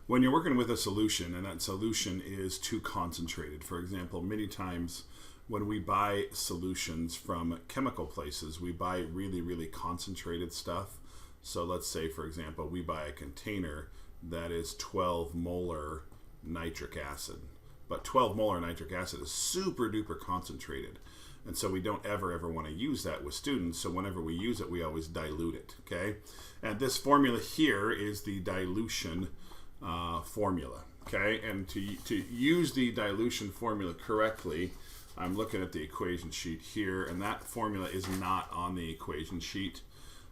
when you're working with a solution and that solution is too concentrated, for example, many times when we buy solutions from chemical places, we buy really, really concentrated stuff. So let's say, for example, we buy a container that is 12 molar nitric acid. But 12 molar nitric acid is super duper concentrated. And so we don't ever want to use that with students. So whenever we use it, we always dilute it, okay? And this formula here is the dilution formula, okay? And to use the dilution formula correctly, I'm looking at the equation sheet here, and that formula is not on the equation sheet,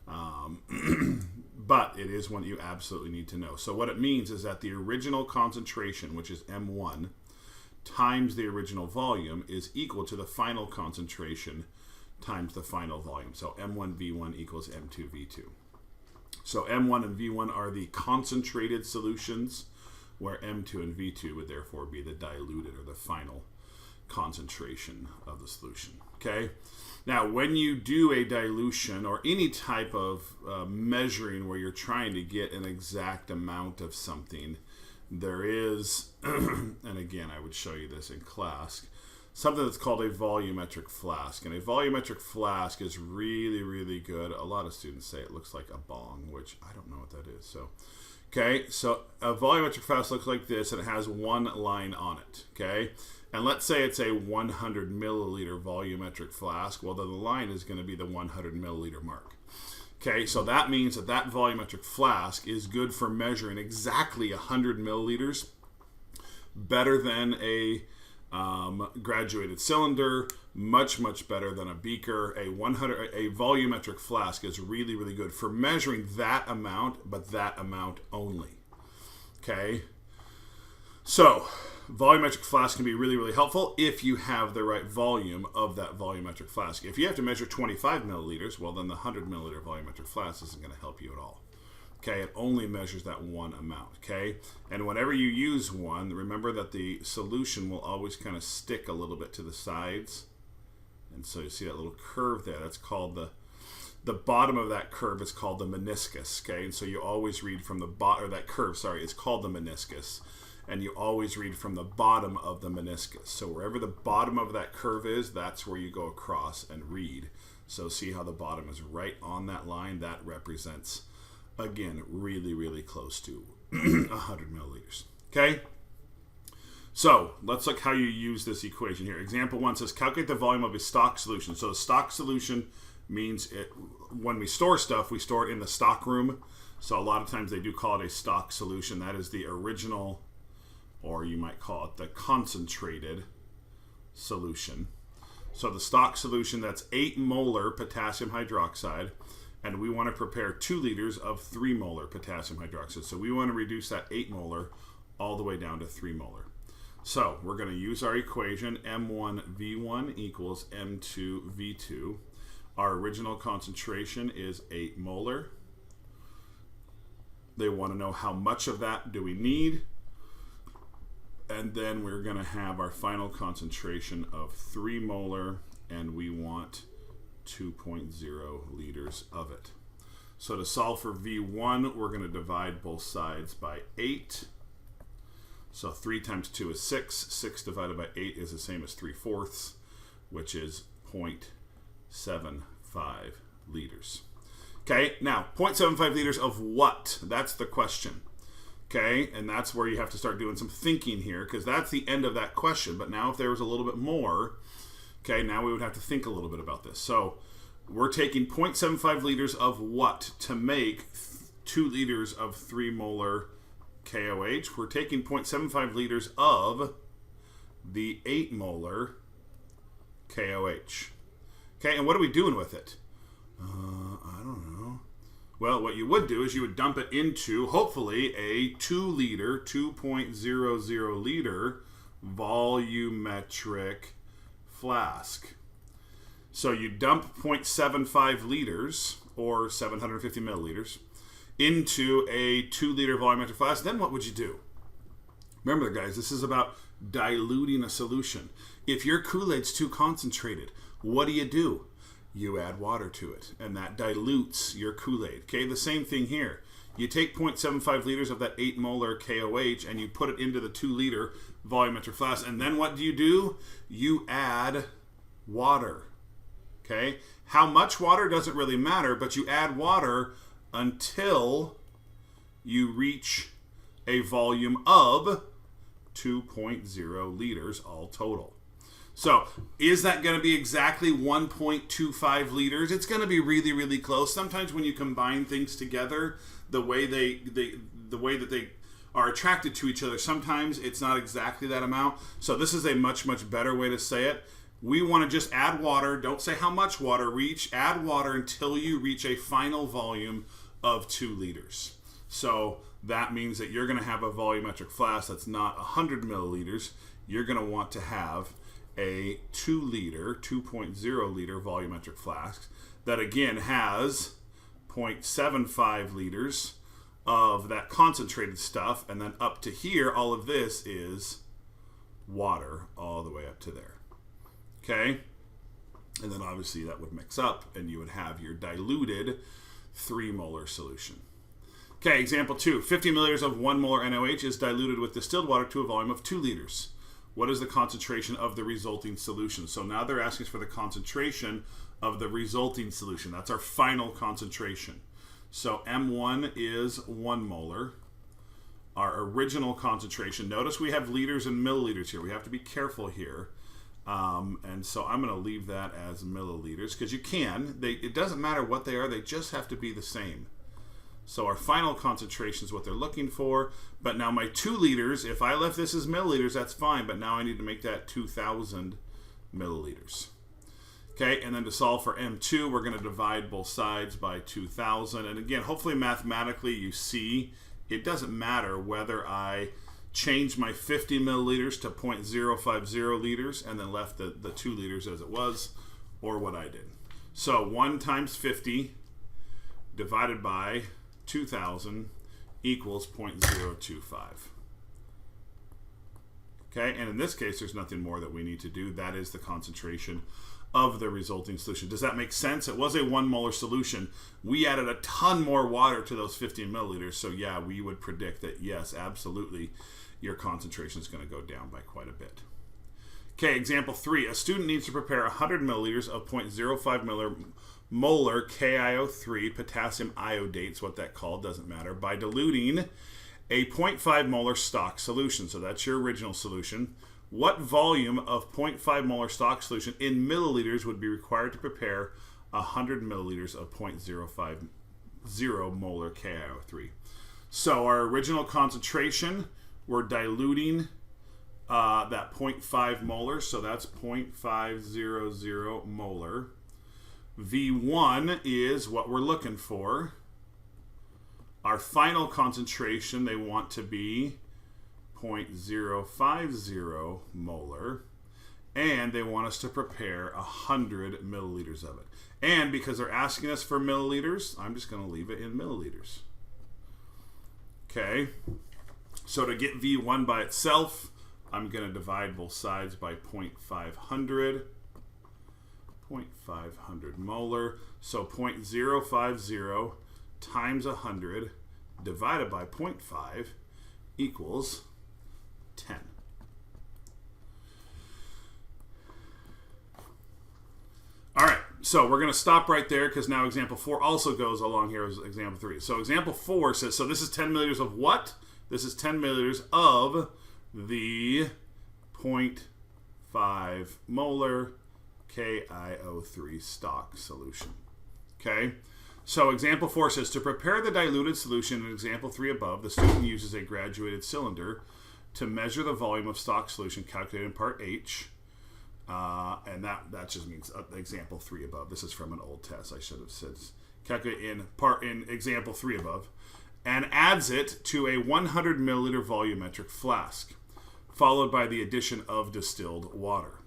but it is one you absolutely need to know. So what it means is that the original concentration, which is M1, times the original volume is equal to the final concentration times the final volume. So M1V1 equals M2V2. So M1 and V1 are the concentrated solutions, where M2 and V2 would therefore be the diluted or the final concentration of the solution. Okay? Now, when you do a dilution or any type of measuring where you're trying to get an exact amount of something, there is, and again, I would show you this in class, something that's called a volumetric flask. And a volumetric flask is really, really good. A lot of students say it looks like a bong, which I don't know what that is. So, okay, so a volumetric flask looks like this, and it has one line on it, okay? And let's say it's a 100 milliliter volumetric flask. Well, then the line is going to be the 100 milliliter mark. Okay, so that means that that volumetric flask is good for measuring exactly 100 milliliters, better than a graduated cylinder, much better than a beaker. A volumetric flask is really, really good for measuring that amount, but that amount only. Okay, so volumetric flask can be really, really helpful if you have the right volume of that volumetric flask. If you have to measure 25 milliliters, well, then the 100 milliliter volumetric flask isn't going to help you at all. Okay, it only measures that one amount, okay? And whenever you use one, remember that the solution will always kind of stick a little bit to the sides. And so you see that little curve there, that's called the bottom of that curve is called the meniscus, okay? And so you always read from the bottom, or that curve, sorry, is called the meniscus. And you always read from the bottom of the meniscus. So wherever the bottom of that curve is, that's where you go across and read. So see how the bottom is right on that line? That represents, again, really, really close to 100 milliliters. Okay? So let's look how you use this equation here. Example 1 says, calculate the volume of a stock solution. So the stock solution means when we store stuff, we store it in the stock room. So a lot of times they do call it a stock solution. That is the original, or you might call it the concentrated solution. So the stock solution, that's 8 molar potassium hydroxide, and we want to prepare 2 liters of 3 molar potassium hydroxide. So we want to reduce that 8 molar all the way down to 3 molar. So we're going to use our equation, M1V1 equals M2V2. Our original concentration is 8 molar. They want to know how much of that do we need. And then we're going to have our final concentration of 3 molar, and we want 2.0 liters of it. So to solve for V1, we're going to divide both sides by 8. So 3 times 2 is 6. 6 divided by 8 is the same as 3/4, which is 0.75 liters. Okay, now 0.75 liters of what? That's the question. Okay, and that's where you have to start doing some thinking here, because that's the end of that question. But now if there was a little bit more, okay, now we would have to think a little bit about this. So we're taking 0.75 liters of what to make 2 liters of 3 molar KOH? We're taking 0.75 liters of the 8 molar KOH. Okay, and what are we doing with it? I don't know. Well, what you would do is you would dump it into, hopefully, a 2 liter, 2.00 liter volumetric flask. So you dump 0.75 liters, or 750 milliliters, into a 2 liter volumetric flask. Then what would you do? Remember, guys, this is about diluting a solution. If your Kool-Aid's too concentrated, what do? You add water to it, and that dilutes your Kool-Aid. Okay, the same thing here. You take 0.75 liters of that 8 molar KOH and you put it into the 2 liter volumetric flask. And then what do? You add water. Okay? How much water doesn't really matter, but you add water until you reach a volume of 2.0 liters all total. So, is that going to be exactly 1.25 liters? It's going to be really, really close. Sometimes when you combine things together, the way that they are attracted to each other, sometimes it's not exactly that amount. So this is a much, much better way to say it. We want to just add water. Don't say how much water. Add water until you reach a final volume of 2 liters. So that means that you're going to have a volumetric flask that's not 100 milliliters. You're going to want to have a 2 liter, 2.0 liter volumetric flask that again has 0.75 liters of that concentrated stuff, and then up to here, all of this is water all the way up to there. Okay? And then obviously that would mix up and you would have your diluted 3 molar solution. Okay, example 2. 50 milliliters of 1 molar NaOH is diluted with distilled water to a volume of 2 liters. What is the concentration of the resulting solution? So now they're asking us for the concentration of the resulting solution. That's our final concentration. So M1 is 1 molar. Our original concentration, notice we have liters and milliliters here. We have to be careful here. And so I'm going to leave that as milliliters because you can. It doesn't matter what they are. They just have to be the same. So our final concentration is what they're looking for. But now my 2 liters, if I left this as milliliters, that's fine. But now I need to make that 2,000 milliliters. Okay, and then to solve for M2, we're going to divide both sides by 2,000. And again, hopefully mathematically you see it doesn't matter whether I change my 50 milliliters to 0.050 liters and then left the 2 liters as it was, or what I did. So 1 times 50 divided by 2,000 equals 0.025. Okay, and in this case, there's nothing more that we need to do. That is the concentration of the resulting solution. Does that make sense? It was a 1 molar solution. We added a ton more water to those 15 milliliters. So yeah, we would predict that yes, absolutely, your concentration is going to go down by quite a bit. Okay, example 3. A student needs to prepare 100 milliliters of 0.05 molar KiO3 potassium iodate, is what that called, doesn't matter, by diluting a 0.5 molar stock solution. So that's your original solution. What volume of 0.5 molar stock solution in milliliters would be required to prepare 100 milliliters of 0.050 molar KiO3? So our original concentration, we're diluting that 0.5 molar, so that's 0.500 molar. V1 is what we're looking for. Our final concentration, they want to be 0.050 molar, and they want us to prepare 100 milliliters of it. And because they're asking us for milliliters, I'm just going to leave it in milliliters. Okay, so to get V1 by itself, I'm going to divide both sides by 0.500 molar. So 0.050 times 100 divided by 0.5 equals 10. All right, so we're going to stop right there because now example 4 also goes along here as example 3. So example 4 says, so this is 10 milliliters of what? This is 10 milliliters of the 0.5 molar KiO3 stock solution. Okay, so example 4 says, to prepare the diluted solution in example 3 above, the student uses a graduated cylinder to measure the volume of stock solution calculated in part H. And that just means example 3 above. This is from an old test. I should have said calculate in example 3 above, and adds it to a 100 milliliter volumetric flask, followed by the addition of distilled water.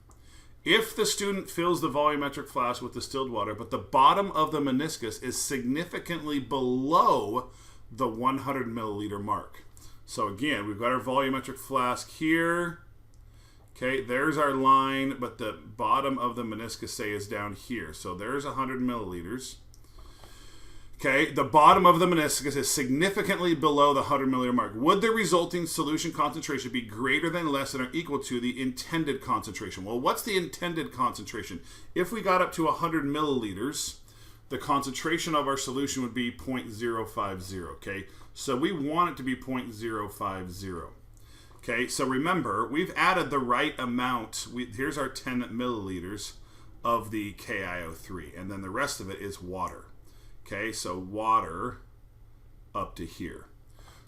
If the student fills the volumetric flask with distilled water, but the bottom of the meniscus is significantly below the 100 milliliter mark. So again, we've got our volumetric flask here. Okay, there's our line, but the bottom of the meniscus, say, is down here. So there's 100 milliliters. Okay, the bottom of the meniscus is significantly below the 100 milliliter mark. Would the resulting solution concentration be greater than, less than, or equal to the intended concentration? Well, what's the intended concentration? If we got up to 100 milliliters, the concentration of our solution would be 0.050, okay? So we want it to be 0.050. Okay, so remember, we've added the right amount. Here's our 10 milliliters of the KiO3, and then the rest of it is water. Okay, so water up to here.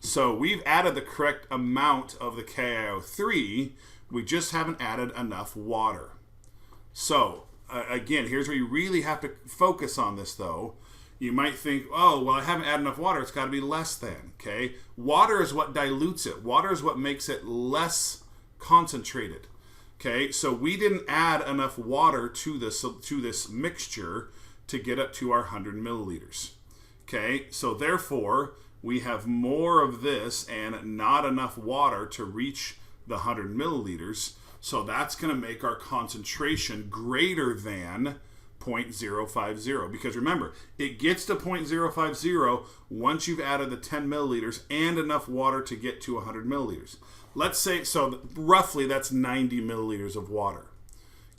So we've added the correct amount of the KiO3, we just haven't added enough water. So, again, here's where you really have to focus on this, though. You might think, oh, well, I haven't added enough water, it's got to be less than, okay? Water is what dilutes it. Water is what makes it less concentrated, okay? So we didn't add enough water to this mixture to get up to our 100 milliliters. Okay, so therefore, we have more of this and not enough water to reach the 100 milliliters. So that's going to make our concentration greater than 0.050. Because remember, it gets to 0.050 once you've added the 10 milliliters and enough water to get to 100 milliliters. Let's say, so roughly that's 90 milliliters of water.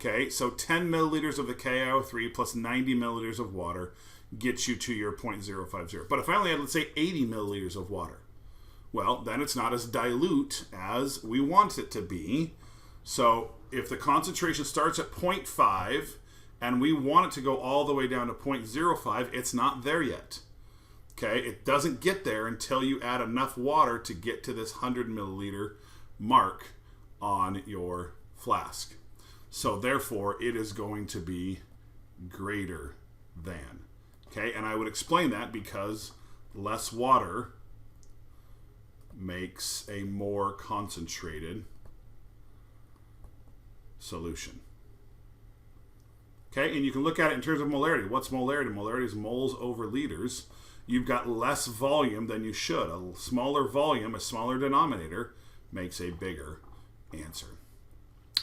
Okay, so 10 milliliters of the KiO3 plus 90 milliliters of water gets you to your 0.050. But if I only had, let's say, 80 milliliters of water, well, then it's not as dilute as we want it to be. So if the concentration starts at 0.5 and we want it to go all the way down to 0.05, it's not there yet. Okay, it doesn't get there until you add enough water to get to this 100 milliliter mark on your flask. So therefore, it is going to be greater than. Okay, and I would explain that because less water makes a more concentrated solution. Okay, and you can look at it in terms of molarity. What's molarity? Molarity is moles over liters. You've got less volume than you should. A smaller volume, a smaller denominator, makes a bigger answer.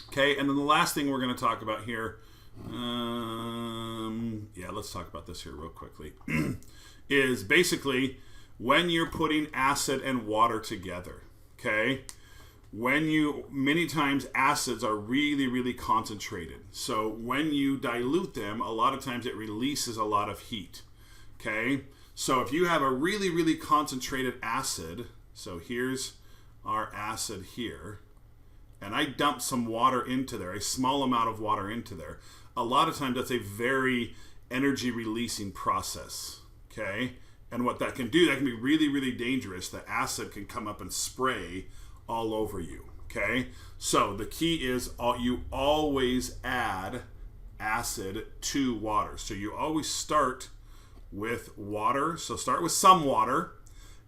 Okay, and then the last thing we're going to talk about here, let's talk about this here real quickly, is basically when you're putting acid and water together, okay? Many times acids are really, really concentrated. So when you dilute them, a lot of times it releases a lot of heat, okay? So if you have a really, really concentrated acid, so here's our acid here, and I dump some water into there, a small amount of water into there, a lot of times that's a very energy releasing process, okay? And what that can do, that can be really, really dangerous. The acid can come up and spray all over you, okay? So the key is you always add acid to water. So you always start with water. So start with some water,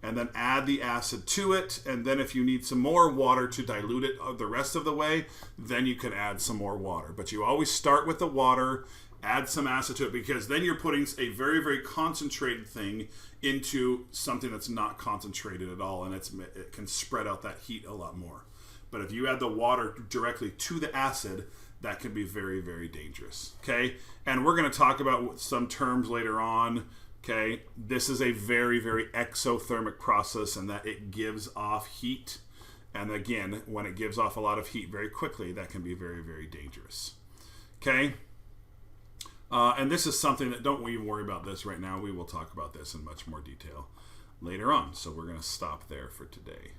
and then add the acid to it, and then if you need some more water to dilute it the rest of the way, then you can add some more water. But you always start with the water, add some acid to it, because then you're putting a very, very concentrated thing into something that's not concentrated at all, and it can spread out that heat a lot more. But if you add the water directly to the acid, that can be very, very dangerous, okay? And we're going to talk about some terms later on. Okay, this is a very, very exothermic process, and that it gives off heat. And again, when it gives off a lot of heat very quickly, that can be very, very dangerous. Okay, and this is something that, don't even worry about this right now. We will talk about this in much more detail later on. So we're going to stop there for today.